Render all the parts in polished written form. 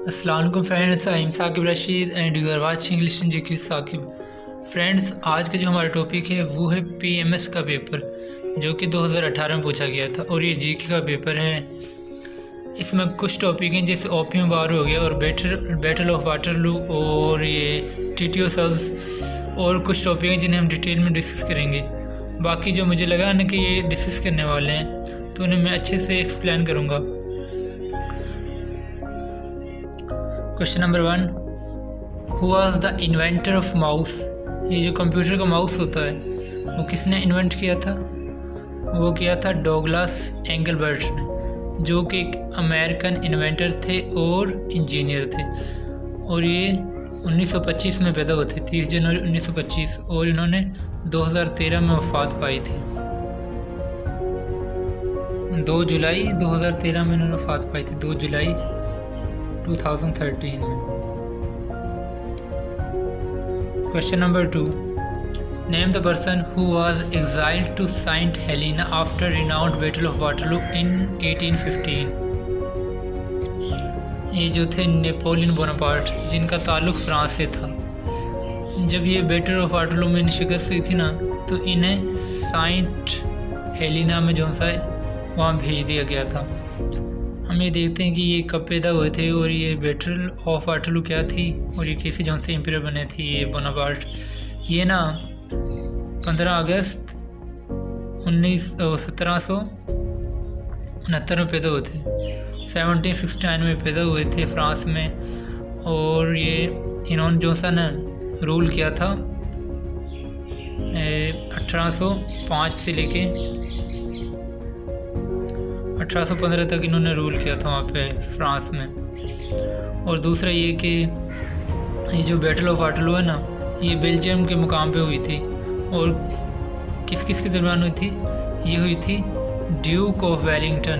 अस्सलाम वालेकुम friends, I am Saqib Rashid and you are watching English in GK Saqib. Friends, आज का जो हमारा टॉपिक है वो है पीएमएस का पेपर, जो कि 2018 में पूछा गया था और ये जीके का पेपर है। इसमें कुछ टॉपिक हैं जैसे ओपियम वार हो गया और बैटल ऑफ वाटरलू और ये टीटीओ सब्स, और कुछ टॉपिक हैं जिन्हें हम डिटेल में डिस्कस करेंगे। बाकी जो मुझे लगा ना कि ये डिस्कस करने वाले हैं तो उन्हें मैं अच्छे से एक्सप्लेन करूँगा। Question number 1, who was the inventor of mouse. ये जो कंप्यूटर का माउस होता है वो किसने इन्वेंट किया था? वो किया था डॉगलस एंगलबर्ट ने, जो कि एक अमेरिकन इन्वेंटर थे और इंजीनियर थे। और ये 1925 में पैदा हुए थे, 30 जनवरी 1925, और इन्होंने 2013 में वफात पाई थी। 2 जुलाई 2013 में इन्होंने वफात पाई थी, 2 जुलाई 2013 में। Question number 2, name the person who was exiled to Saint Helena after renowned battle of Waterloo in 1815। ये जो थे नेपोलियन बोनापार्ट, जिनका ताल्लुक फ्रांस से था। जब ये बैटल ऑफ वाटरलू में इन्हें शिकस्त हुई थी ना, तो इन्हें सेंट हेलेना में जो सा वहाँ भेज दिया गया था। हम ये देखते हैं कि ये कब पैदा हुए थे और ये बैटल ऑफ वाटरलू क्या थी और ये कैसे जौन से एम्परर बने थे ये बोनापार्ट। ये ना 15 अगस्त 1769 में पैदा हुए थे। 1769 में पैदा हुए थे फ्रांस में, और ये इन्होंने जो सा ना रूल किया था 1805 से लेके 1815 तक इन्होंने रूल किया था वहाँ पे फ्रांस में। और दूसरा ये कि ये जो बैटल ऑफ वाटरलू है ना, ये बेल्जियम के मुकाम पे हुई थी। और किस किस के दरमियान हुई थी? ये हुई थी ड्यूक ऑफ वेलिंगटन।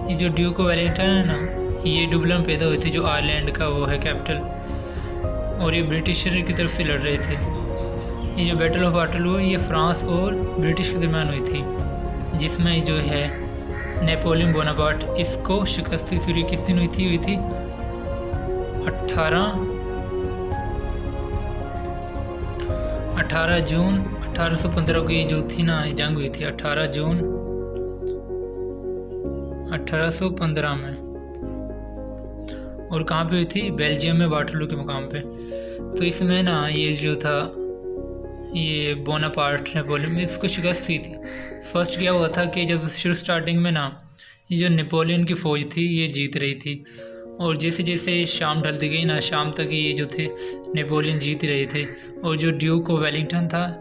ये जो ड्यूक ऑफ वेलिंगटन है ना, ये डुबलिन पैदा हुई थी, जो आयरलैंड का वो है कैपिटल, और ये ब्रिटिशर की तरफ से लड़ रहे थे। ये जो बैटल ऑफ वाटरलू है ये फ्रांस और ब्रिटिश के दरमियान हुई थी, जिसमें जो है नेपोलियन बोनापार्ट इसको शिकस्त हुई। किस दिन हुई थी 18 जून 1815 को ये जो थी ना ये जंग हुई थी 18 जून 1815 में। और कहाँ पे हुई थी? बेल्जियम में, वाटरलू के मुकाम पे। तो इसमें ना ये जो था ये बोनापार्ट नेपोलियन में इसको शिकस्त हुई थी। फर्स्ट क्या हुआ था कि जब शुरू स्टार्टिंग में ना ये जो नेपोलियन की फ़ौज थी ये जीत रही थी, और जैसे जैसे शाम ढलती गई ना, शाम तक ये जो थे नेपोलियन जीत रहे थे। और जो ड्यूक ऑफ वेलिंगटन था,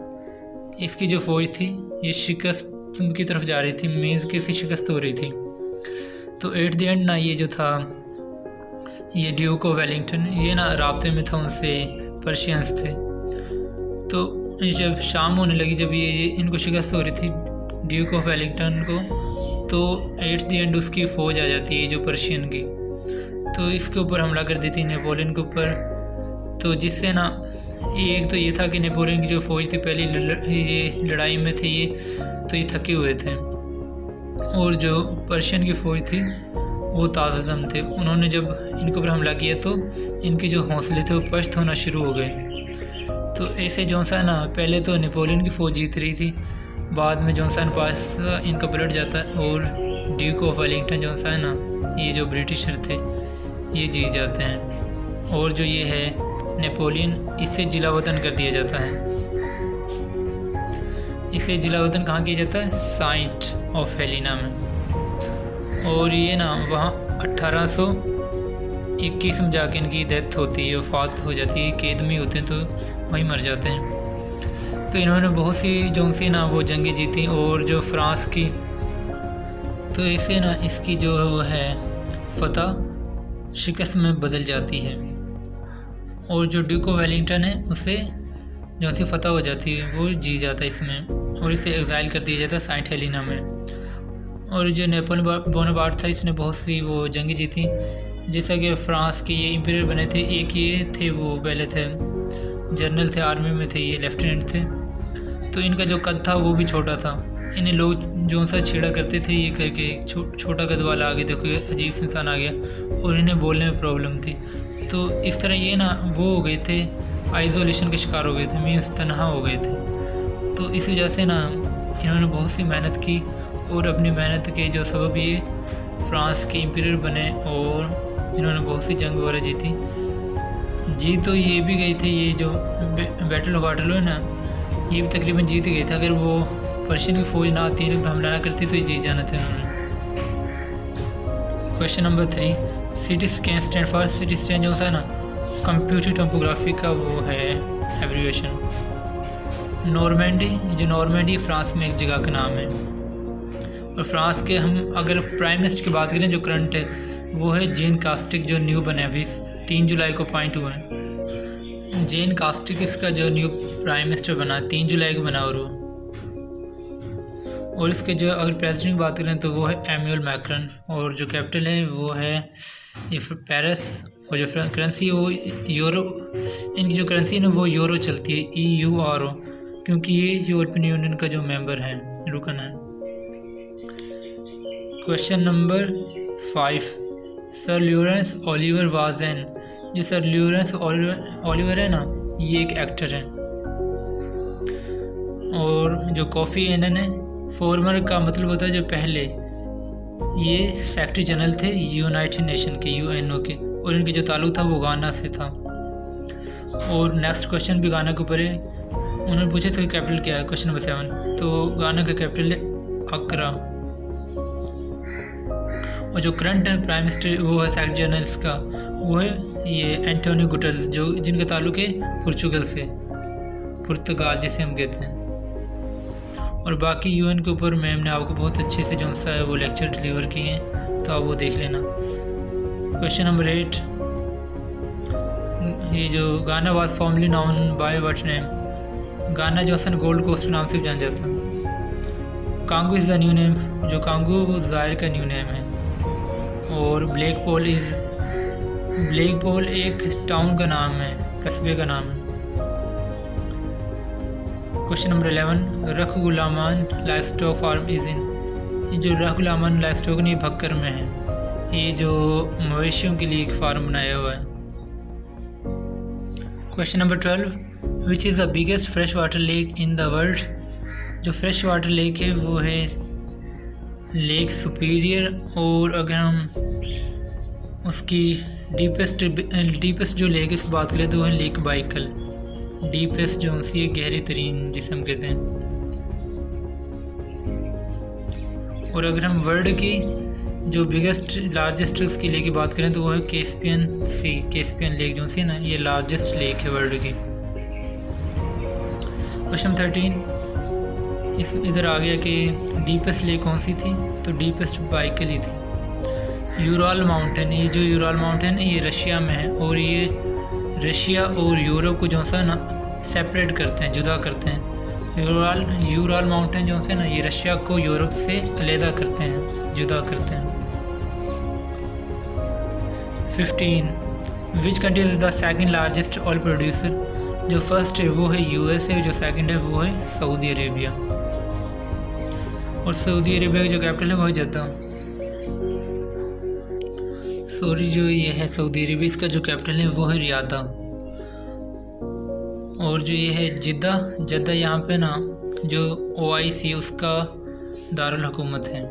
इसकी जो फ़ौज थी ये शिकस्त की तरफ जा रही थी, मीन्स कैसे शिकस्त हो रही थी। तो एट द एंड ना ये जो था ये ड्यूक ऑफ वेलिंगटन ये ना राब्ते में था उनसे, पर्शियंस थे। तो जब शाम होने लगी, जब ये इनको शिकस्त हो रही थी ड्यूक ऑफ वेलिंगटन को, तो एट द एंड उसकी फ़ौज आ जाती है जो पर्शियन की, तो इसके ऊपर हमला कर देती है नेपोलियन के ऊपर। तो जिससे ना एक तो ये था कि नेपोलियन की जो फ़ौज थी पहली ये लड़ाई में थे ये, तो ये थके हुए थे, और जो पर्शियन की फ़ौज थी वो ताज़म थे। उन्होंने जब इनके ऊपर हमला किया तो इनके जो हौसले थे वो पस्त होना शुरू हो गए। तो ऐसे जो सा ना पहले तो नेपोलियन की फ़ौज जीत रही थी, बाद में जो सा पास इनका पलट जाता है, और ड्यूक ऑफ वेलिंगटन जो सा है ना ये जो ब्रिटिशर थे ये जीत जाते हैं। और जो ये है नेपोलियन, इससे जिला वतन कर दिया जाता है। इसे जिला वतन कहाँ किया जाता है? सेंट ऑफ हेलेना में। और ये ना वहाँ 1821 में जाके इनकी डेथ होती है, वफात हो जाती है, कैद में होते हैं तो वहीं मर जाते हैं। तो इन्होंने बहुत सी जो सी ना वो जंगें जीती, और जो फ्रांस की, तो इसे ना इसकी जो वो है फतह शिकस्त में बदल जाती है। और जो ड्यूक ऑफ वेलिंगटन है उसे जो सी फतह हो जाती है वो जीत जाता है इसमें, और इसे एग्जाइल कर दिया जाता है सेंट हेलेना में। और जो नेपोलियन बोनापार्ट था इसने बहुत सी वो जंगें जीती, जैसा कि फ्रांस के ये एम्परर बने थे। एक ये थे वो पहले थे जनरल थे, आर्मी में थे, ये लेफ्टिनेंट थे। तो इनका जो कद था वो भी छोटा था। इन्हें लोग जो सा छेड़ा करते थे ये करके, छोटा कद वाला आ गया, देखो ये अजीब सा इंसान आ गया, और इन्हें बोलने में प्रॉब्लम थी। तो इस तरह ये ना वो हो गए थे, आइसोलेशन के शिकार हो गए थे, मीन्स तन्हा हो गए थे। तो इस वजह से ना इन्होंने बहुत सी मेहनत की, और अपनी मेहनत के जो सबब ये फ्रांस के एम्परर बने, और इन्होंने बहुत सी जंग वगैरह जीती। जीत तो ये भी गए थे, ये जो बैटल ऑफ वाटरलू है ना, ये भी तकरीबन जीत गए थे। अगर वो पर्शियन की फ़ौज ना आती, हमला ना करती, तो ये जीत जाना था उन्होंने। Question number 3, CT scan stand for. CT scan जो होता है ना, कंप्यूटर टोपोग्राफी का वो है एब्रीविएशन। नॉर्मैंडी, जो नॉर्मैंडी फ्रांस में एक जगह का नाम है। और फ्रांस के हम अगर प्राइम मिनिस्टर की बात करें जो करंट है, वो है जेन कास्टिक, जो न्यू बने अभी 3 जुलाई को अपॉइंट हुए हैं। जेन कास्टिक इसका जो न्यू प्राइम मिनिस्टर बना 3 जुलाई को बना। और इसके जो अगर प्रेसिडेंट की बात करें तो वो है एम्यूल मैक्रन, और जो कैपिटल है वो है ये पेरिस। और जो करेंसी है वो यूरो, इनकी जो करेंसी है ना वो यूरो चलती है, EURO, क्योंकि ये यूरोपियन यूनियन का जो मेंबर है, रुकन है। Question number 5, sir Lawrence Oliver was an. जो सर लॉरेंस ओलिवर है ना, ये एक एक्टर है। और जो कॉफ़ी एनन है, फॉर्मर का मतलब होता है जो पहले, ये सेक्रेटरी जनरल थे यूनाइटेड नेशन के, UNO के, और इनके जो ताल्लुक था वो गाना से था। और नेक्स्ट क्वेश्चन भी गाना के ऊपर है। उन्होंने पूछा था कैपिटल क्या है, क्वेश्चन नंबर 7, तो गाना का कैपिटल है अक्रा। और जो करंट है प्राइम मिनिस्टर वो है सेक्रेटरी जनरल का, वो है ये एंटोनियो गुटेरेस, जो जिनका ताल्लुक है पुर्तगाल से, पुर्तगाल जिसे हम कहते हैं। और बाकी UN के ऊपर मैम ने आपको बहुत अच्छे से जो सा है वो लेक्चर डिलीवर किए हैं, तो आप वो देख लेना। क्वेश्चन नंबर 8, ये जो गाना was formally known by what name. गाना जो सन गोल्ड कोस्ट नाम से भी जाना जाता है। Congo is the new name, जो कांगो वो ज़ाहिर का न्यू नेम है। और ब्लैक पोल एक टाउन का नाम है, कस्बे का नाम है। क्वेश्चन नंबर 11, रख गुलामान livestock farm is in. ये जो रख गुलामान लाइफ स्टॉक नहीं भक्कर में है, ये जो मवेशियों के लिए एक फार्म बनाया हुआ है। Question number 12, which is the biggest fresh water lake in the world. जो फ्रेश वाटर लेक है वो है लेक सुपीरियर। और अगर हम उसकी डीपेस्ट जो लेक इसकी बात करें तो वो है लेक बाइकल। डीपेस्ट जो सी है गहरी तरीन जिसे हम कहते हैं। और अगर हम वर्ल्ड की जो बिगेस्ट लार्जेस्ट उसकी लेक की बात करें तो वो है कैस्पियन लेक जो सी है ना, ये लार्जेस्ट लेक है वर्ल्ड की। क्वेश्चन 13, इधर आ गया कि डीपेस्ट लेक कौन सी थी, तो डीपेस्ट बाइकल ही थी। यूराल माउंटेन, ये जो यूराल माउंटेन है ये रशिया में है, और ये रशिया और यूरोप को जो सा ना सेपरेट करते हैं, जुदा करते हैं। यूराल माउंटेन जो से ना ये रशिया को यूरोप से अलहदा करते हैं, जुदा करते हैं। 15, which country is the second largest oil producer. जो फर्स्ट है वो है USA, जो सेकंड है वो है सऊदी अरेबिया। और सऊदी अरेबिया की जो कैपिटल है वो है जद्दा। जो ये है सऊदी अरेबिया, इसका जो कैपिटल है वो है रियादा। और जो ये है जद्दा यहाँ पे ना जो OIC उसका दारुल हुकूमत है।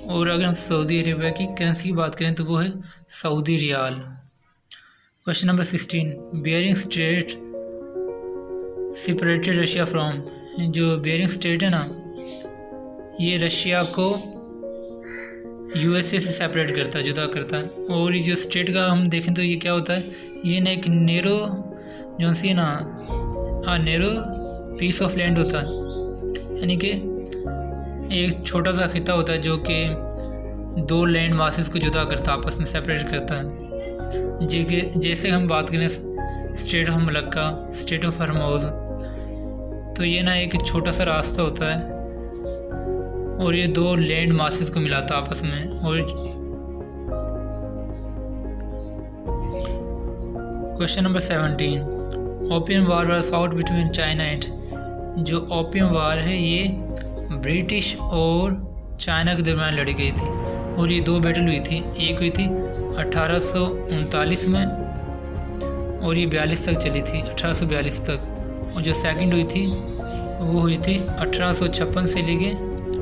और अगर हम सऊदी अरेबिया की करेंसी की बात करें तो वो है Saudi riyal. Question number 16, Bering strait separated Russia from. जो बेरिंग स्ट्रेट है ना, ये रशिया को USA से सेपरेट करता है, जुदा करता है। और ये जो स्टेट का हम देखें तो ये क्या होता है, ये ना एक नेरो जो सी ना, नेरो पीस ऑफ लैंड होता है, यानी कि एक छोटा सा खिता होता है जो कि 2 लैंड मासेस को जुदा करता है, आपस में सेपरेट करता है। जैसे हम बात करें state of Malacca, state of Hormuz, तो ये ना एक छोटा सा रास्ता होता है और ये 2 लैंड मासेस को मिलाता आपस में। और question number 17, opium war was fought between China and. जो ओपियम वार है ये ब्रिटिश और चाइना के दरमियान लड़ी गई थी और ये 2 बैटल हुई थी। एक हुई थी 1839 में और ये 42 तक चली थी, 1842 तक। और जो सेकंड हुई थी वो हुई थी 1856 से लेके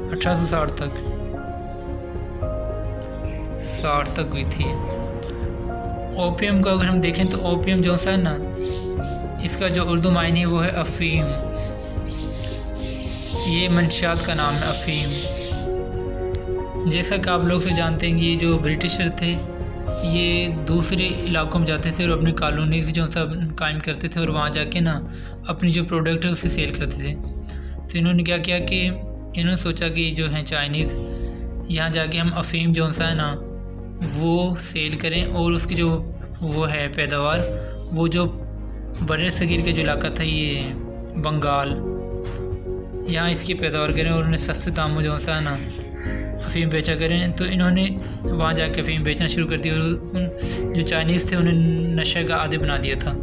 1860 तक, 60 तक हुई थी। ओपियम का अगर हम देखें तो ओपियम जो सा है ना, इसका जो उर्दू मायने है वो है अफ़ीम। ये मंशियात का नाम है अफ़ीम। जैसा कि आप लोग से जानते हैं कि ये जो ब्रिटिशर थे ये दूसरे इलाकों में जाते थे और अपनी कॉलोनीज़ जो सा कायम करते थे और वहाँ जाके ना अपनी जो प्रोडक्ट है उसे सेल करते थे। तो इन्होंने क्या किया कि इन्होंने सोचा कि जो है चाइनीज़, यहाँ जाके हम अफ़ीम जो सा है ना वो सेल करें और उसकी जो वो है पैदावार, वो जो बड़े सगीर का जो इलाका था ये बंगाल, यहाँ इसकी पैदावार करें और उन्हें सस्ते दामों जो सा है ना अफ़ीम बेचा करें। तो इन्होंने वहाँ जाके अफ़ीम बेचना शुरू कर दिया और उन जो चाइनीज़ थे उन्हें नशे का आदी बना दिया था।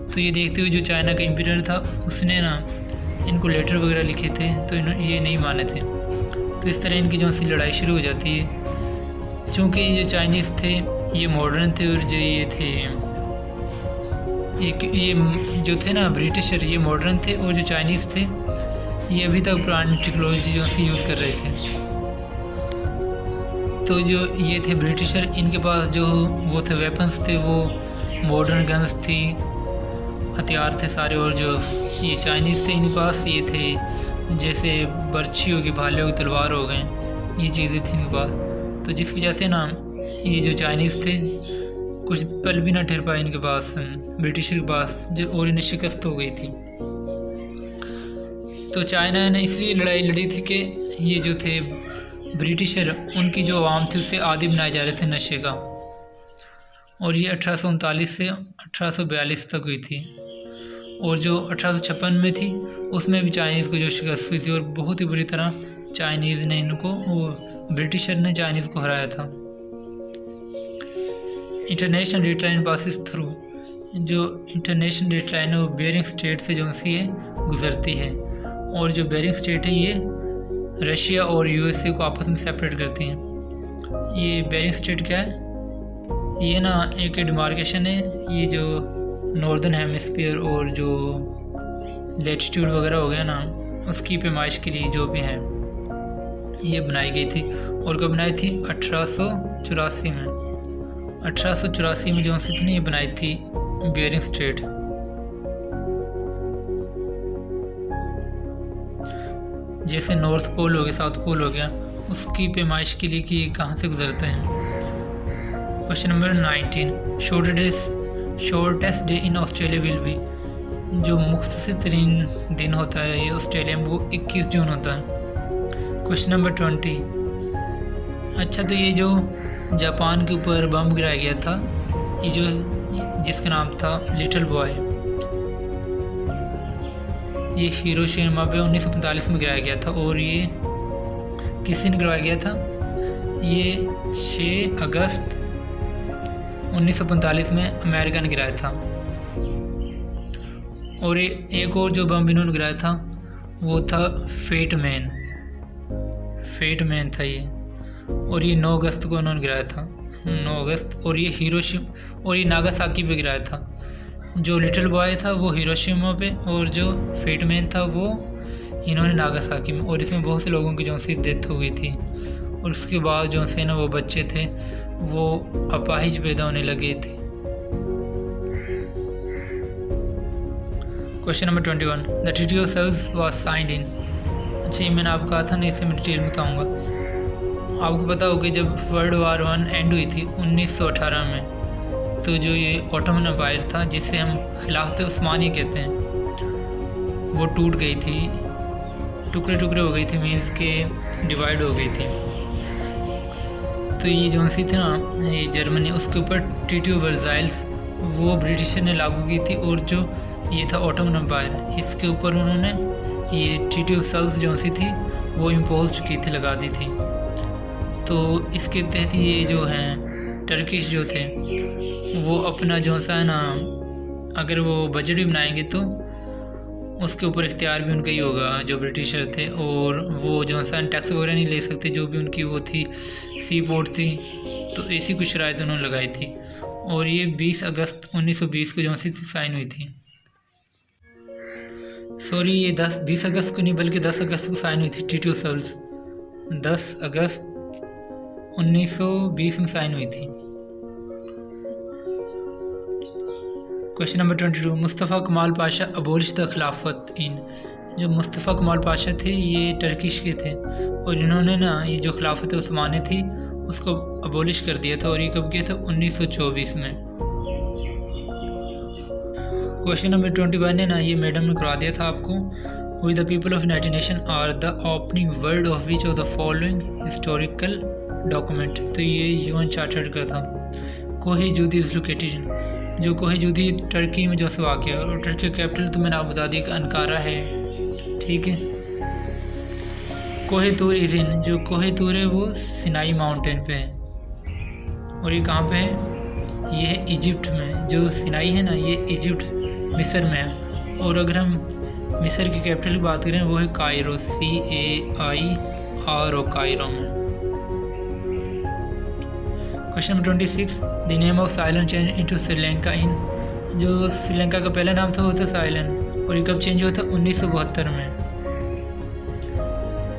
तो ये देखते हुए जो चाइना का एम्परर था उसने ना इनको लेटर वगैरह लिखे थे, तो ये नहीं माने थे। तो इस तरह इनकी जो सी लड़ाई शुरू हो जाती है। चूँकि ये चाइनीज़ थे ये मॉडर्न थे और जो ये थे ये जो थे ना ब्रिटिशर ये मॉडर्न थे और जो चाइनीज़ थे ये अभी तक पुरानी टेक्नोलॉजी जो सी यूज़ कर रहे थे। तो जो ये थे ब्रिटिशर, इनके पास जो वो थे वेपन्स थे वो मॉडर्न गन्स थी, हथियार थे सारे। और जो ये चाइनीज़ थे इनके पास ये थे जैसे बर्छी होगी, भाले होगी, तलवार हो गए, ये चीज़ें थी इनके पास। तो जिसकी वजह से ना ये जो चाइनीज़ थे कुछ पल भी ना ठहर पाए इनके पास ब्रिटिशर के पास, जो और इन्हें शिकस्त हो गई थी। तो चाइना ने इसलिए लड़ाई लड़ी थी कि ये जो थे ब्रिटिशर उनकी जो आवाम थी उससे आदी बनाए जा रहे थे नशे का। और ये 1839 से 1842 तक हुई थी। और जो 1856 में थी उसमें भी चाइनीज़ को जो शिकस्त हुई थी और बहुत ही बुरी तरह चाइनीज़ ने इनको, वो ब्रिटिशर ने चाइनीज़ को हराया था। International date line passes through, जो इंटरनेशनल डेट लाइन है वो बेरिंग स्टेट से जो सी है गुजरती है। और जो बेरिंग स्टेट है ये रशिया और यूएसए को आपस में सेपरेट करती हैं। ये बेरिंग स्टेट क्या है, ये ना एक डिमार्केशन है, ये जो नॉर्दर्न हेमिस्फीयर और जो लेटिट्यूड वगैरह हो गया ना उसकी पैमाइश के लिए जो भी है ये बनाई गई थी। और कब बनाई थी 1884 में। 1884 में जो सी थी ये बनाई थी बेरिंग स्टेट। जैसे नॉर्थ पोल हो गया, साउथ पोल हो गया, उसकी पैमाइश के लिए कि कहाँ से गुजरते हैं। Question number 19, shortest day in Australia will be, जो मुख्तसर तरीन दिन होता है ये ऑस्ट्रेलिया में वो 21 जून होता है। क्वेश्चन नंबर 20, अच्छा तो ये जो जापान के ऊपर बम गिराया गया था, ये जो जिसका नाम था लिटिल बॉय, ये हिरोशिमा पे 1945 में गिराया गया था। और ये किस दिन गिराया गया था, ये 6 अगस्त 1945 में अमेरिका ने गिराया था। और एक और जो बम इन्होंने गिराया था वो था फेट मैन था ये। और ये 9 अगस्त को उन्होंने गिराया था, 9 अगस्त। और ये हिरोशिमा और ये नागासाकी पे गिराया था। जो लिटिल बॉय था वो हिरोशिमा पे और जो फेट मैन था वो इन्होंने नागासाकी में। और इसमें बहुत से लोगों की जो सी डेथ हो गई थी। और उसके बाद जो से ना वो बच्चे थे वो अपाहिज पैदा होने लगे थे। Question number 21, the treaty of Sales was signed in, अच्छा ये मैंने आपको कहा था, नहीं इसे मैं डिटेल में बताऊँगा। आपको पता होगा जब वर्ल्ड वार 1 एंड हुई थी 1918 में, तो जो ये ऑटोमन एम्पायर था जिसे हम खिलाफत उस्मानी कहते हैं वो टूट गई थी, टुकड़े टुकड़े हो गई थी, मीन्स के डिवाइड हो गई थी। तो ये जो सी थी ना ये जर्मनी, उसके ऊपर ट्रीटी ऑफ वर्साइल्स वो ब्रिटिशर ने लागू की थी। और जो ये था ऑटोमन एम्पायर, इसके ऊपर उन्होंने ये ट्रीटी ऑफ सेल्स जो सी थी वो इम्पोज की थी, लगा दी थी। तो इसके तहत ये जो हैं टर्किश जो थे वो अपना जो सा है ना, अगर वो बजट भी बनाएंगे तो उसके ऊपर इख्तियार भी उनका ही होगा जो ब्रिटिशर थे, और वो जो सा टैक्स वगैरह नहीं ले सकते, जो भी उनकी वो थी सी पोर्ट थी, तो ऐसी कुछ शराइत उन्होंने लगाई थी। और ये 20 अगस्त 1920 को जो सी साइन हुई थी। सॉरी, ये 20 अगस्त को नहीं बल्कि 10 अगस्त को साइन हुई थी। ट्रीटी ऑफ सेवल्स 10 अगस्त 1920 में साइन हुई थी। क्वेश्चन नंबर 22, मुस्तफ़ा कमाल पाशा अबोलिश द खिलाफत इन। जो मुस्तफ़ा कमाल पाशा थे ये टर्किश के थे, और इन्होंने ना ये जो खिलाफत उस्मानी थी उसको अबोलिश कर दिया था, और ये कब किया था? 1924 में। क्वेश्चन नंबर 21 है ना, ये मैडम ने करवा दिया था आपको। We the people of United Nation are the opening word of which of the following historical document. तो ये यूएन चार्टर का था। कोही जूदी इज लोकेटेड इन, जो कोही जूदी टर्की में जो से वाक़ है, और टर्की का कैपिटल तो मैंने आपको बता दिया कि अंकारा है, ठीक है। कोहे तूर इज इन, जो कोहे तूर है वो सिनाई माउंटेन पे है, और ये कहाँ पे है? ये है इजिप्ट में। जो सिनाई है ना ये इजिप्ट मिस्र में है, और अगर हम मिस्र की कैपिटल की बात करें वो है कायरो, CAIRO, कायरो में। Question number 26, the name of Ceylon change into Sri Lanka in. जो श्रीलंका का पहला नाम था वो था साइलन, और ये कब चेंज हुआ था? 1972 में।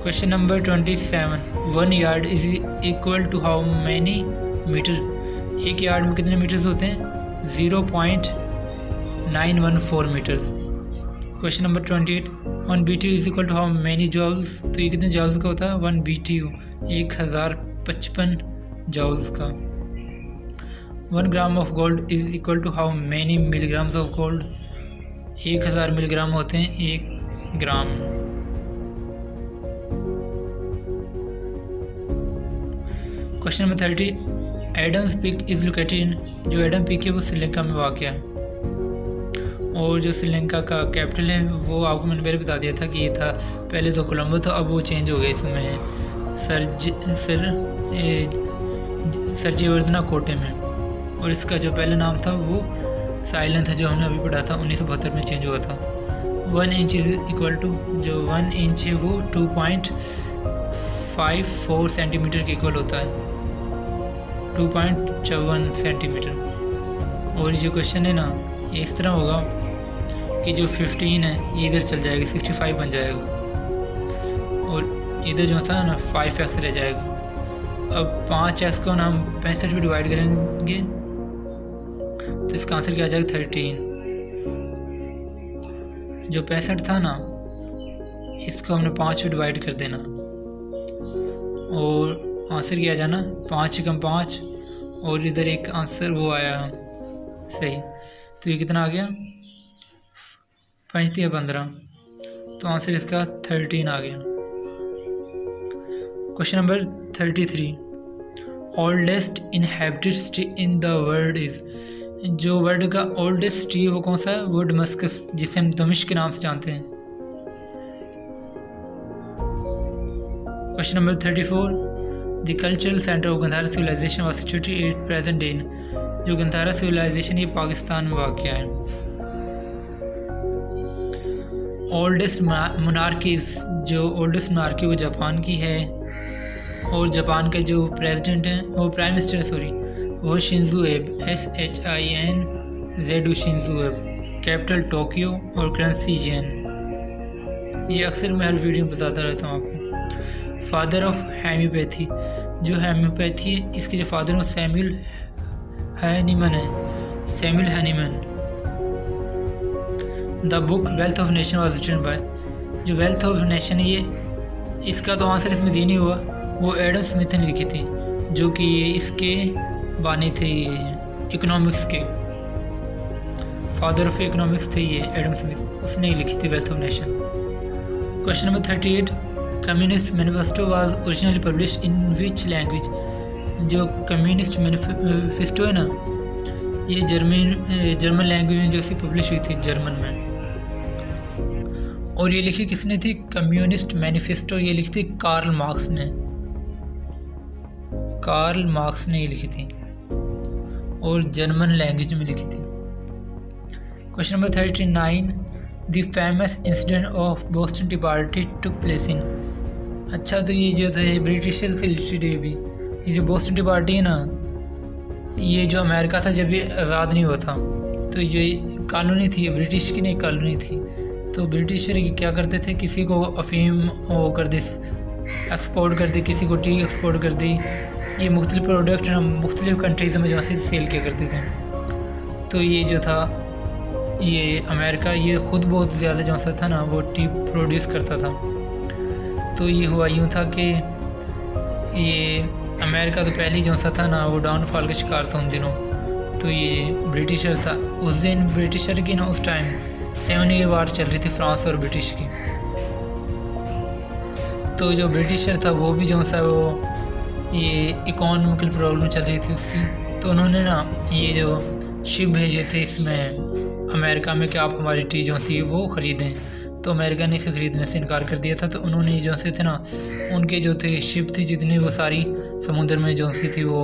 Question number 27, 1 yard is equal to how many metre. एक यार्ड में कितने मीटर्स होते हैं? 0.914 metres. Question number 28, 1 BTU is equal to how many joules. तो ये कितने जॉल्स का होता है? 1 BTU 1055 जॉल्स का। 1 gram of gold is equal to how many milligrams of gold. 1000 milligram होते हैं 1 ग्राम में। Question number 30, Adam's Peak is located in. जो एडम पीक है वो श्रीलंका में वाक़ है, और जो श्रीलंका का कैपिटल है वो आपको मैंने पहले बता दिया था कि ये था, पहले तो कोलंबो था, अब वो चेंज हो गया, इसमें सर्जिवर्धना कोटे में। और इसका जो पहला नाम था वो साइलन था, जो हमने अभी पढ़ा था, 1972 में चेंज हुआ था। 1 इंच इज इक्वल टू, जो 1 इंच है वो 2.54 सेंटीमीटर के इक्वल होता है, 2.54 सेंटीमीटर। और ये जो क्वेश्चन है ना ये इस तरह होगा कि जो 15 है ये इधर चल जाएगा, 65 बन जाएगा, और इधर जो था ना 5x रह जाएगा। अब 5x को ना हम 65 में डिवाइड करेंगे तो इसका आंसर क्या आ जाएगा? 13। जो 65 था ना इसको हमने 5 में डिवाइड कर देना, और आंसर क्या आ जाना? 5 कम 5, और इधर एक आंसर वो आया सही, तो ये कितना आ गया? 5 × 15, तो आंसर इसका 13 आ गया। Question number 33, oldest inhabited city in the world is. जो वर्ल्ड का ओल्डेस्ट सिटी है वो कौन सा है? वो दमिश्क, जिसे हम दमिश्क के नाम से जानते हैं। Question number 34, the cultural centre of Gandhara civilisation was situated at present day in. जो गंधारा सिविलाइजेशन ये पाकिस्तान में वाक़ है। ओल्डेस्ट मोनार्कीज, जो ओल्डेस्ट मोनार्की वो जापान की है, और जापान के जो प्रेसिडेंट हैं वो प्राइम मिनिस्टर सॉरी वो Shinzo Abe, SHINZO Shinzo Abe. Capital Tokyo और करेंसी येन। ये अक्सर मैं हर वीडियो में बताता रहता हूँ आपको। फादर ऑफ हेम्योपैथी, जो हेम्योपैथी है इसके जो फादर हैं सैमुअल हैनीमन है, Samuel Hahnemann. The book Wealth of Nation was written by. जो वेल्थ ऑफ नेशन है ये, इसका तो आंसर इसमें दे नहीं हुआ, वो एडम स्मिथ ने लिखी थी, जो कि इसके बानी थे इकोनॉमिक्स के, फादर ऑफ इकोनॉमिक्स थे ये एडम स्मिथ, उसने ही लिखी थी wealth of nation. Question number 38, communist manifesto was originally publish in which language. जो कम्युनिस्ट मैनिफेस्टो है ना ये जर्मन लैंग्वेज में जो सी पब्लिश हुई थी, जर्मन में। और ये लिखी किसने थी? कम्युनिस्ट मैनिफेस्टो ये लिखी थी कार्ल मार्क्स ने ये लिखी थी, और जर्मन लैंग्वेज में लिखी थी। Question number 39, the famous incident of Boston T party took place इन। अच्छा, तो ये जो थे ब्रिटिशर से रिलेटेड है भी। ये जो बोस्टन टी पार्टी है ना, ये जो अमेरिका था जब ये आज़ाद नहीं हुआ था, तो ये कॉलोनी थी, ये ब्रिटिश की नहीं कॉलोनी थी। तो ब्रिटिशर क्या करते थे, किसी को अफीम वो कर दे एक्सपोर्ट कर दी, किसी को टी एक्सपोर्ट कर दी। ये मुख्तलिफ प्रोडक्ट ना मुख्तलिफ कंट्रीज़ में जो से सेल किया करते थे। तो ये जो था ये अमेरिका ये ख़ुद बहुत ज़्यादा जो सा था ना वो टी प्रोड्यूस करता था। तो ये हुआ यूँ था कि ये अमेरिका तो पहले जो सा था ना वो डाउनफॉल का शिकार था उन दिनों। तो ये ब्रिटिशर था उस दिन, ब्रिटिशर की ना उस टाइम 7 ईयर वार चल रही थी फ्रांस और ब्रिटिश की। तो जो ब्रिटिशर था वो भी जो सा वो ये इकोनॉमिकल प्रॉब्लम चल रही थी उसकी। तो उन्होंने ना ये जो शिप भेजे थे इसमें अमेरिका में कि आप हमारी टी जो सी वो ख़रीदें। तो अमेरिका ने इसे ख़रीदने से इनकार कर दिया था। तो उन्होंने जो से थे ना उनके जो थे शिप थी जितनी वो सारी समुद्र में जो सी थी वो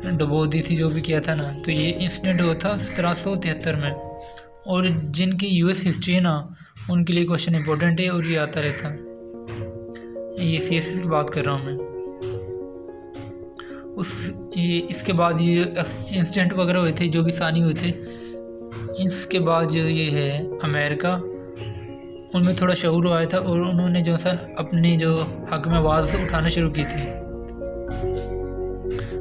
डुबो दी थी, जो भी किया था ना। तो ये इंसिडेंट हुआ था 1773 में। और जिनकी यूएस हिस्ट्री है ना उनके लिए क्वेश्चन इंपॉर्टेंट है और ये आता रहता है। ये सीएसएस की बात कर रहा हूँ मैं। इसके बाद ये इंसिडेंट वगैरह हुए थे जो भी सानी हुए थे, इसके बाद जो ये है अमेरिका उनमें थोड़ा शऊर आया था और उन्होंने जो सा अपने जो हक में आवाज़ उठाना शुरू की थी।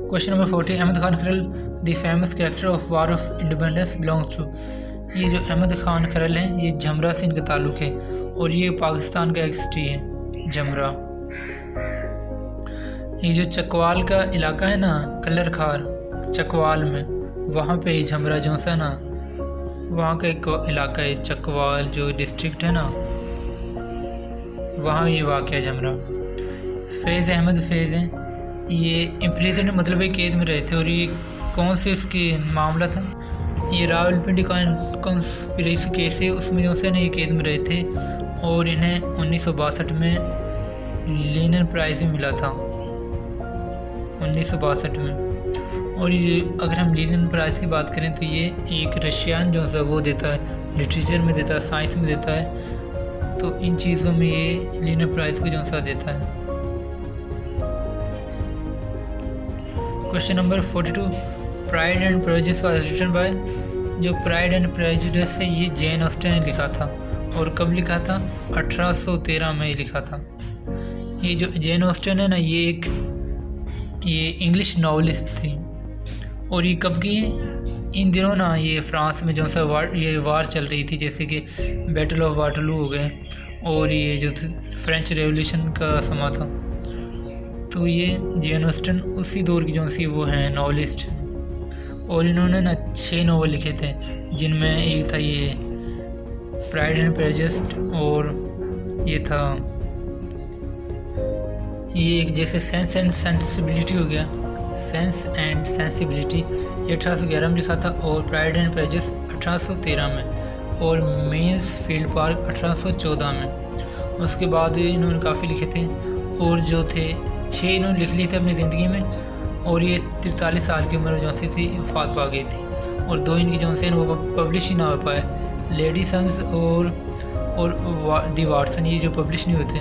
Question number 40, Ahmad Khan Kharal the famous character of war of independence belongs to. ये जो अहमद खान खरल हैं ये झमरा से इनका ताल्लुक़ है और ये पाकिस्तान का एक सिटी है झमरा। ये जो चकवाल का इलाका है ना कलर खार चकवाल में, वहाँ पे ये झमरा जो सा ना वहाँ का एक इलाका है चकवाल जो डिस्ट्रिक्ट है ना, वहाँ ये वाक़ है झमरा। फैज़ अहमद फैज़ हैं, ये इम्प्रिजन मतलब एक कैद में रहे थे। और ये कौन से इसके मामला था, ये रावलपिंडी कॉन्स्पिरेसी केस है, उसमें जो से ना ये कैद में रहे थे और इन्हें 1962 में लीनियर प्राइज़ भी मिला था 1962 में। और ये अगर हम लीनियर प्राइज़ की बात करें तो ये एक रशियन जो सा वो देता है, लिटरेचर में देता है, साइंस में देता है। तो इन चीज़ों में ये लीनियर प्राइज़ को जो सा देता है। Question number 42, Pride and Prejudice was written by. जो प्राइड एंड प्रेजुडिस है ये जेन ऑस्टन ने लिखा था और कब लिखा था 1813 में लिखा था। ये जो जेन ऑस्टन है ना ये इंग्लिश नॉवलिस्ट थी और ये कब की है, इन दिनों ना ये फ्रांस में जो सा वार चल रही थी, जैसे कि बैटल ऑफ वाटरलू हो गए और ये जो फ्रेंच रेवोल्यूशन का समा था। तो ये जेन ऑस्टन उसी दौर की जो सी वो हैं नॉवलिस्ट और इन्होंने ना 6 नॉवल लिखे थे, जिनमें एक था ये प्राइड एंड प्रेजुडिस और ये था ये एक जैसे सेंस एंड सेंसिबिलिटी हो गया, सेंस एंड सेंसिबिलिटी ये 1811 में लिखा था और प्राइड एंड प्रेजुडिस 1813 में और मेंस फील्ड पार्क 1814 में। उसके बाद इन्होंने काफ़ी लिखे थे और जो थे 6 इन्होंने लिख लिए थे अपनी ज़िंदगी में और ये 43 साल की उम्र में जो थी वफात पा गई थी। और 2 इनकी जो से वो पब्लिश ही ना हो पाए, लेडी सन्स और दी वाटसन, ये जो पब्लिश नहीं होते।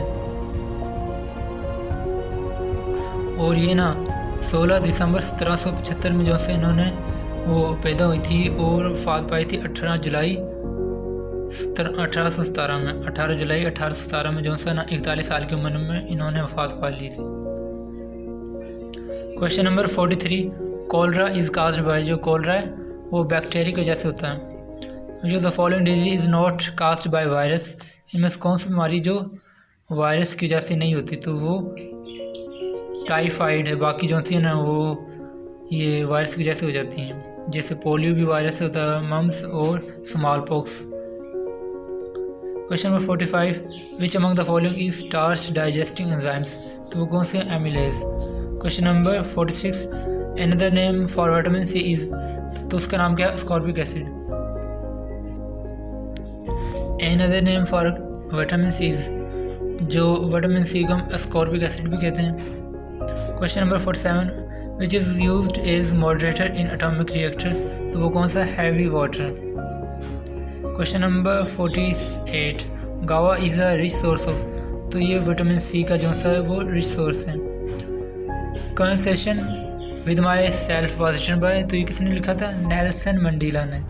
और ये ना 16 दिसंबर 1775 में जो से इन्होंने वो पैदा हुई थी और वफात पाई थी 18 जुलाई 1817 में। 18 जुलाई 1817 में जो सा ना 41 साल की उम्र में इन्होंने वफात पा ली थी। Question number 43, cholera is caused by. जो कॉलरा है वो बैक्टीरिया की वजह से होता है। जो the following disease is not caused by virus. इनमें से कौन सी बीमारी जो वायरस की वजह से नहीं होती, तो वो टाइफाइड है। बाकी जो होती है ना वो ये वायरस की वजह से हो जाती हैं, जैसे पोलियो भी वायरस से होता है, मम्स और smallpox. Question number 45, which among the following is starch digesting enzymes. तो वो कौन से amylase. Question number 46, another name for vitamin C is. तो उसका नाम क्या है, ascorbic acid. Another name for vitamin C is, जो विटामिन सी को हम स्कॉर्बिक एसिड भी कहते हैं। Question number 47, which is used as moderator in atomic reactor. तो वो कौन सा, heavy water. Question number 48, guava is a rich source of, तो ये विटामिन सी का जो सा है वो रिच सोर्स है। Conversation with myself was written by, तो ये किसने लिखा था? नेल्सन मंडेला ने।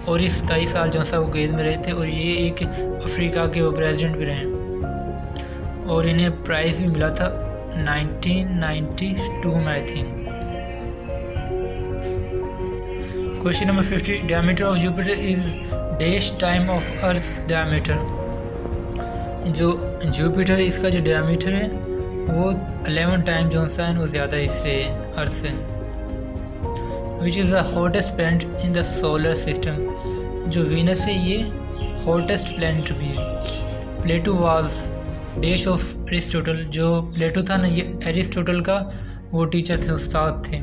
और ये 27 साल जो सा वो कैद में रहे थे, और ये एक अफ्रीका के वो प्रेसिडेंट भी रहे, और इन्हें प्राइज़ भी मिला था 1992 में, I think. Question number 50, diameter of Jupiter is dash time of earth diameter, जो जुपिटर है इसका जो डायमीटर है वो 11 टाइम जो सा है वो ज़्यादा इससे अर्थ से। Which is the hottest planet in the solar system, जो वीनस है ये हॉटेस्ट प्लैनेट भी है। प्लेटो वाज डैश ऑफ एरिस्टोटल, जो प्लेटो था ना ये एरिस्टोटल का वो टीचर थे, उस्ताद थे।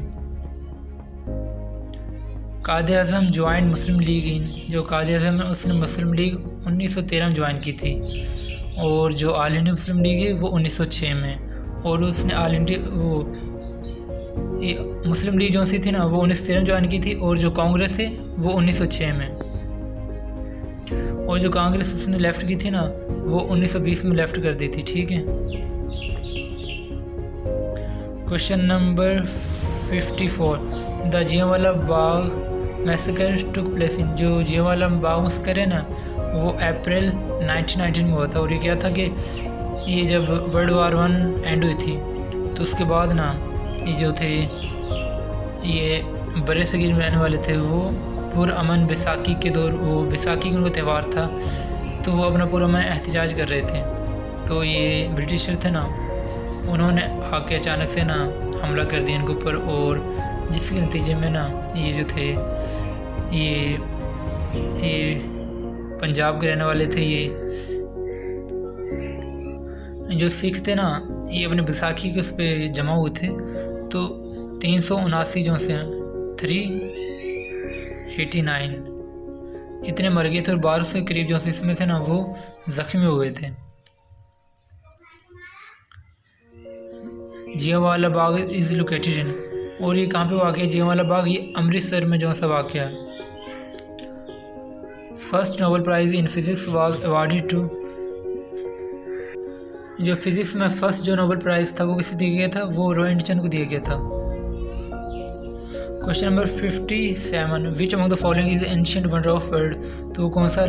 कायद आज़म ज्वाइन मुस्लिम लीग इन, जो कायद आज़म है उसने मुस्लिम लीग 1913 में ज्वाइन की थी, और जो ऑल इंडिया मुस्लिम लीग है वो 1906 में, और उसने ऑल इंडिया वो मुस्लिम लीग जो सी थी ना वो 1913 में ज्वाइन की थी, और जो कांग्रेस है वो 1906 में, और जो कांग्रेस उसने लेफ़्ट की थी ना वो 1920 में लेफ़्ट कर दी थी, ठीक है। Question number 54, the Jallianwala Bagh massacre took place in, जो जियांवाला बाग मैसेकर है ना वो अप्रैल 1919 में हुआ था। और ये क्या था कि ये जब वर्ल्ड वार 1 एंड हुई थी तो उसके बाद ना ये जो थे ये बड़े सगीर में रहने वाले थे वो पुरअमन बैसाखी के दौर, वो बैसाखी का उनका त्यौहार था, तो वो अपना पुरअमन एहतजाज कर रहे थे। तो ये ब्रिटिशर थे ना उन्होंने आके अचानक से ना हमला कर दिया इनके ऊपर, और जिसके नतीजे में ना ये जो थे ये पंजाब के रहने वाले थे, ये जो सिख थे ना ये अपने बैसाखी के उस पर जमा हुए थे, तो 379 जो से 389 इतने मर गए थे, और 1200 के करीब जो से इसमें थे ना वो ज़ख्मी हुए थे। जियांवाला बाग इज़ लोकेटेड इन, और ये कहाँ पे वाक़ है जियांवाला बाग? ये अमृतसर में जो सा वाक़ है। First Nobel prize in physics was awarded to, जो फिज़िक्स में फ़र्स्ट जो नोबेल प्राइज़ था वो किसे दिया गया था? वो रोएंटजन को दिया गया था। Question number 57, which among the following is ancient wonder of world, तो वो कौन सा?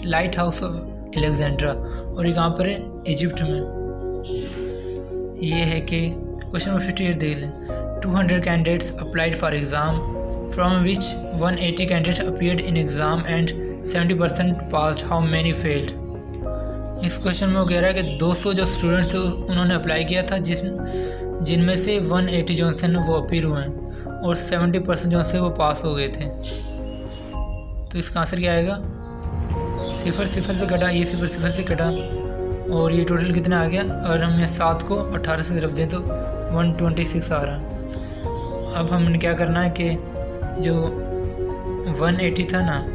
लाइट हाउस ऑफ अलेक्जेंड्रा, और ये कहाँ पर है? इजिप्ट में। ये है कि क्वेश्चन नंबर 58 देख लें, 200 candidates applied for exam from which 180 candidate appeared in exam and 70% passed, how many failed. इस क्वेश्चन में वो कह रहा है कि 200 जो स्टूडेंट्स थे उन्होंने अप्लाई किया था, जिनमें से 180 जो थे ना वो अपीयर हुए हैं, और 70% जो से वो पास हो गए थे। तो इसका आंसर क्या आएगा? 0 0 से कटा, ये 0 0 से कटा, और ये टोटल कितना आ गया? अगर हम 7 को 18 से जब दें तो 126 आ रहा है। अब हमने क्या करना है कि जो 180 था ना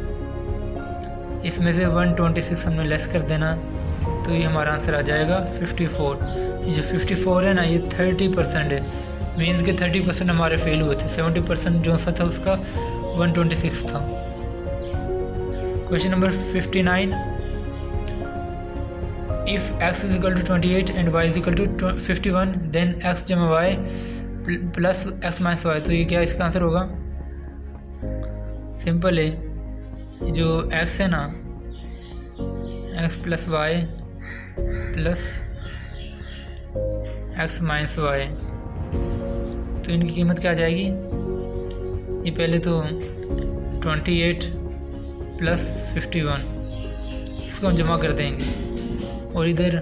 इसमें से 126 हमने लेस कर देना, तो ये हमारा आंसर आ जाएगा 54। ये जो 54 है ना ये 30% है, मीन्स के 30% हमारे फेल हुए थे, 70% जो सा था उसका 126 था। Question number 59, if x is equal to 28 and y is equal to 51 then x जमा y plus x minus Y, तो ये क्या इसका आंसर होगा? सिंपल है, जो x है ना x plus Y plus x minus Y, तो इनकी कीमत क्या आ जाएगी? ये पहले तो 28 प्लस 51 इसको हम जमा कर देंगे, और इधर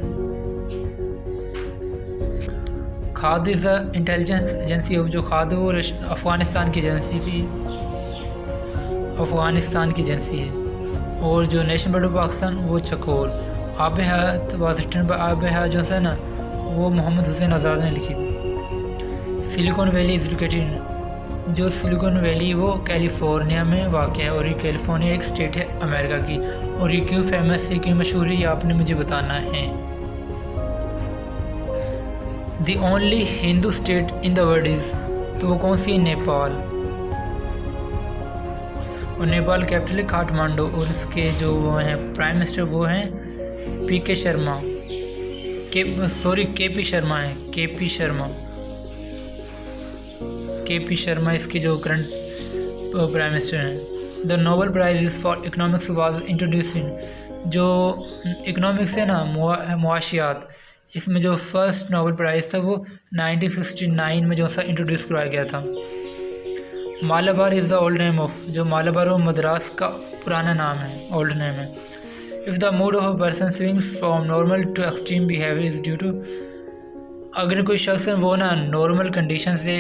खाद is the intelligence agency of, जो खाद है वो अफ़गानिस्तान की एजेंसी थी, अफ़गानिस्तान की एजेंसी है, और जो नेशनल बर्ड ऑफ पाकिस्तान वो चकोर। आब हयात वाशिंगटन पर आब हयात जो है ना वो मोहम्मद हुसैन आज़ाद ने लिखी थी। सिलिकॉन वैली इज़ लोकेटेड, जो सिलिकॉन वैली वो कैलिफोर्निया में वाक़ है, और ये कैलिफोर्निया एक स्टेट है अमेरिका की, और ये क्यों फेमस है, क्यों मशहूर है, ये आपने मुझे बताना है। The only Hindu state in the world is, तो वो कौन सी है? नेपाल। और नेपाल कैपिटल है काठमांडू, और इसके जो हैं प्राइम मिनिस्टर वो हैं के पी शर्मा इसके जो करंट प्राइम मिनिस्टर हैं। The Nobel prize is for economics was introduced in, जो इकोनॉमिक्स है ना मुआशियात, इसमें जो फर्स्ट नोबेल प्राइज़ था वो 1969 में जो सा इंट्रोड्यूस करवाया गया था। Malabar is the old name of, जो मालाबार वो मद्रास का पुराना नाम है, ओल्ड नेम है। If the mood of a person swings from normal to extreme behaviour is due to, अगर कोई शख्स है वो ना नॉर्मल कंडीशन से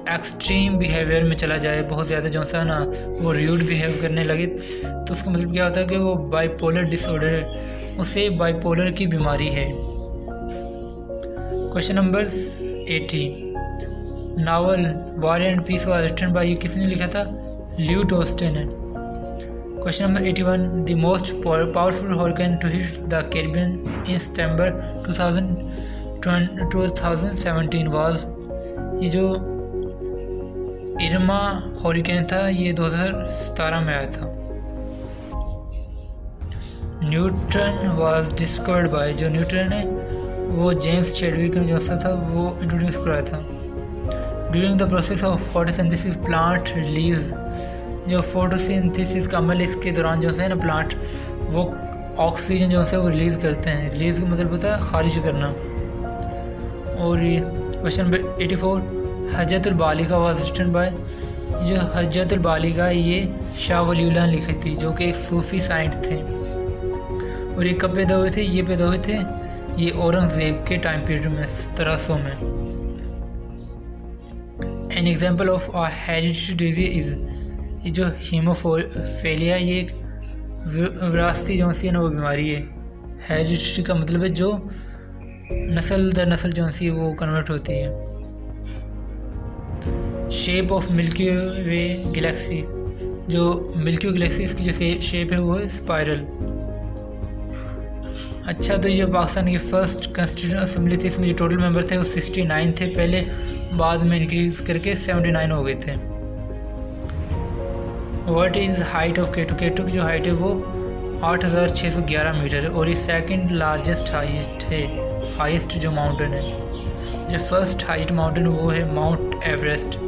एक्सट्रीम बिहेवियर में चला जाए, बहुत ज़्यादा जो सा ना वो र्यूड बिहेव करने लगे, तो उसका मतलब क्या होता है कि वो बाइपोलर डिसऑर्डर है, उसे बाइपोलर की बीमारी है। Question number 80, novel war and peace was written by, किसने लिखा था? ल्यू टॉल्स्टॉय ने। Question number 81, the most powerful hurricane to hit the Caribbean in September 2017 was, ये जो इरमा हरिकेन था ये 2017 में आया था। न्यूट्रॉन वाज डिस्कवर्ड बाय, जो न्यूट्रॉन है वो जेम्स चैडविक ने जो था वो इंट्रोड्यूस कराया था। During the process of photosynthesis plant release, जो फोटोसिंथेसिस का अमल इसके दौरान जो है ना प्लांट वो ऑक्सीजन जो है वो रिलीज़ करते हैं। रिलीज़ का मतलब होता है खारिज करना। और ये question number 84, Hujjatul Baligha was written by, जो हजरतुल बालिगा ये शाह वलीउल्लाह ने लिखी थी, जो कि एक सूफी साइंट थे। और ये कब पैदा हुए थे? ये पैदा हुए थे ये औरंगज़ेब के टाइम पीरियड में 1700 में। An example of a hereditary disease is, ये जो हीमोफीलिया ये एक विरासती जो सी है ना वो बीमारी है। हेरिडिटरी का मतलब है जो नस्ल दर नस्ल जो सी वो कन्वर्ट होती है। Shape of milky way Galaxy, जो मिल्की वे गैलेक्सी इसकी जो शेप है वो है स्पाइरल। अच्छा, तो ये पाकिस्तान की फर्स्ट कॉन्स्टिट्यूशन असेंबली थी, इसमें जो टोटल मेंबर थे वो 69 थे पहले, बाद में इंक्रीज करके 79 हो गए थे। व्हाट इज़ हाइट ऑफ केटू, केटू की जो हाइट है वो 8611 मीटर है, और ये सेकंड लार्जेस्ट हाईएस्ट जो माउंटेन है। जो फर्स्ट हाइट माउंटेन वो है माउंट एवरेस्ट,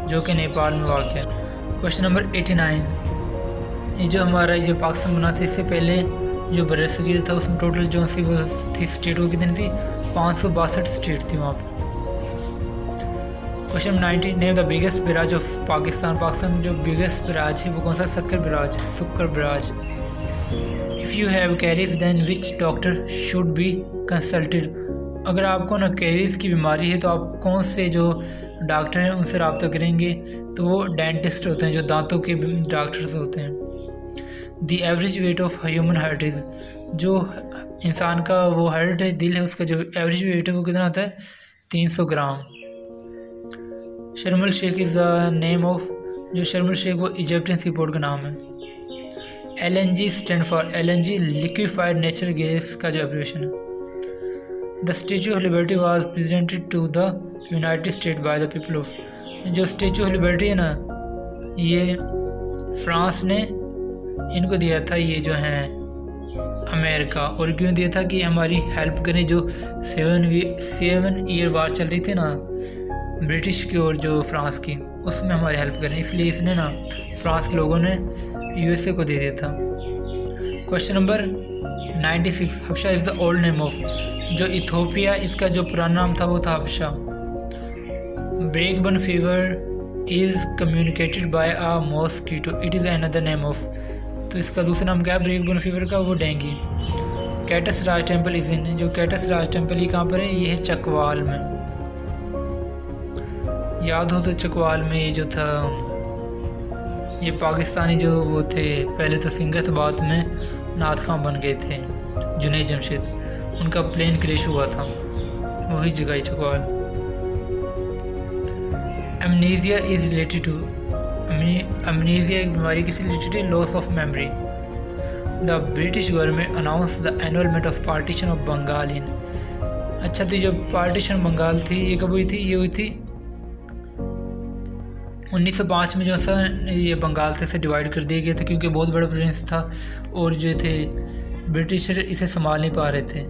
जो कि नेपाल में वाक़ है। क्वेश्चन नंबर 89, ये जो हमारा जो पाकिस्तान बना था इससे पहले जो बरसगीर था उसमें टोटल जो सी वो थी स्टेट वो कितनी थी? 562 स्टेट थी वहाँ पर। Question 90, name the biggest barrage of Pakistan, Pakistan में जो बिगेस्ट बराज है वो कौन सा? Sukkur barrage. If you have caries then which doctor should be consulted, अगर आपको ना कैरीज की बीमारी है तो आप कौन से जो डॉक्टर हैं उनसे रब्ता करेंगे? तो वो डेंटिस्ट होते हैं, जो दांतों के डॉक्टर्स होते हैं। The average weight of human heart is, जो इंसान का वो हार्ट है, दिल है, उसका जो एवरेज वेट है वो कितना होता है? 300 gram. Sharm el Sheikh is the name of, जो शर्म अल शेख वो इजिप्टियन सी पोर्ट का नाम है। LNG stand for, LNG liquefied natural gas का जो एब्रिविएशन है। The statue of liberty was presented to the United State by the people of, जो statue of liberty है ना ये फ्रांस ने इनको दिया था, ये जो हैं अमेरिका। और क्यों दिया था? कि हमारी हेल्प करें, जो 7 ईयर वार चल रही थी ना ब्रिटिश की और जो फ्रांस की, उसमें हमारी हेल्प करें, इसलिए इसने ना फ्रांस के लोगों ने USA को दे दिया था। Question number 96, Habsha is the old name of, जो इथोपिया इसका जो पुराना नाम था वो था Habsha. Breakbone fever is communicated by a mosquito, it is another name of, तो इसका दूसरा नाम क्या है ब्रेकबर्न फीवर का? वो dengue. कैटस Raj temple is in, जो कैटस राज टेम्पल ये कहाँ पर है? ये है चकवाल में। याद हो तो चकवाल में ये जो था ये पाकिस्तानी जो वो थे पहले तो सिंगर थे, बाद में नात खां बन गए थे, जुनैद जमशेद, उनका प्लेन क्रैश हुआ था, वही जगह ही Chakwal. Amnesia is related to, amnesia एक बीमारी किसी रिलेटेड है? Loss of memory. The British government announce the enrolment of partition of Bengal in, अच्छा, तो जो पार्टीशन बंगाल थी ये कब हुई थी? ये हुई थी 1905 में जो सा ये बंगाल से डिवाइड कर दिया गया था, क्योंकि बहुत बड़ा प्रोविंस था और जो थे ब्रिटिशर इसे संभाल नहीं पा रहे थे।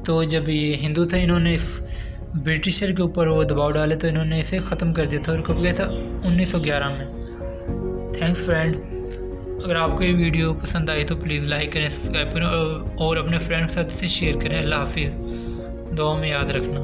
तो जब ये हिंदू थे, इन्होंने इस ब्रिटिशर के ऊपर वो दबाव डाले तो इन्होंने इसे ख़त्म कर दिया था, और कब गया था 1911 में। Thanks friend. अगर आपको ये वीडियो पसंद आई तो प्लीज़ लाइक करें, सब्सक्राइब करें और अपने फ्रेंड्स के साथ इसे शेयर करें। अल्लाह हाफिज़। दुआ में याद रखना।